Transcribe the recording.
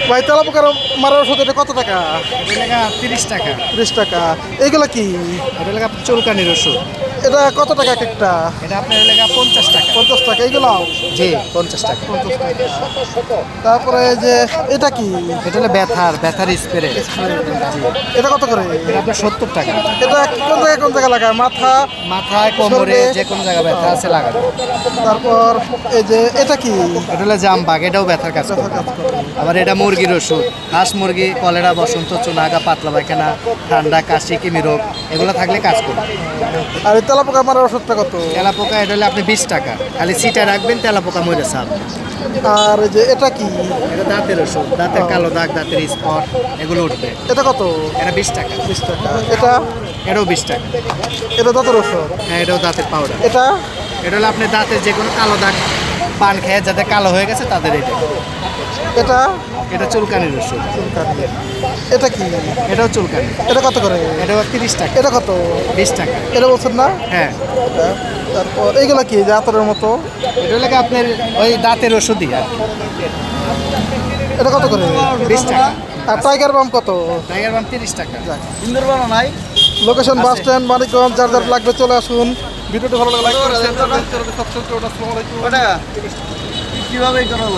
ভাই তেলাপোকার মারার ওষুধ এটা কত টাকা? এটা লেখা 30 টাকা। 30 টাকা। এইগুলো কি? এটা লেখা চুলকানির ওষুধ। এটা কত টাকা এক একটা? এটা আপনার লেখা 50 টাকা। 50 টাকা। এইগুলো জি 50 টাকা। 50 টাকা। তারপরে এই যে এটা কি? এটা হলো ব্যথার স্প্রে। এটা কত করে? এটা আপনার 70 টাকা। এটা কোন জায়গায় লাগায়? মাথা, মাথায় কোমরে যে কোনো জায়গায় ব্যথা আছে লাগানো। তারপর এই যে এটা কি? এটা হলো জামবাগ, এটাও ব্যথার কাজ করে। আবার এটা মুরগির ওষুধ। হাঁস মুরগি কলেরা, বসন্ত, চুনাগা, পাতলা পায়খানা, ঠান্ডা, কাশি, কৃমি রোগ এগুলো থাকলে কাজ করে। আর এই তেলাপোকা মারার ওষুধটা কত? তেলাপোকা এটা হলে আপনি 20 টাকা। খালি সিটা রাখবেন, তেলাপোকা মরে সাপ। আর এই যে এটা কি? এটা দাঁতের ওষুধ, দাঁতের কালো দাগ, দাঁতের স্পট এগুলো উঠবে। এটা কত? এটা 20 টাকা। 20 টাকা। এটা? এটাও 20 টাকা। এটা দাঁতের ওষুধ? হ্যাঁ, এটাও দাঁতের পাউডার। এটা? এটা হলো আপনার দাঁতের যে কোনো কালো দাগ, পান খেয়ে যাদের কালো হয়ে গেছে তাদের এটা। এটা? এটা চুলকানির ওষুধ। এটা কি? এটাও চুলকানি। এটা কত করে? এটাও 30 টাকা। এটা কত? 20 টাকা। এটা বলছেন না? হ্যাঁ, এটা। তারপর এইগুলো কি? যে আতরের মতো? এটা হলো আপনার ওই দাঁতের ওষুধই আর কি। এটা কত করে? 20 টাকা। আর টাইগার বাম কত? টাইগার বাম 30 টাকা। সুন্দরবন নাই। Location bus stand Manikganj. যার যার লাগবে চলে আসুন। ভিডিওটি ভালো লাগলে লাইক করুন, শেয়ার করবেন। আসসালামু আলাইকুম। কিভাবে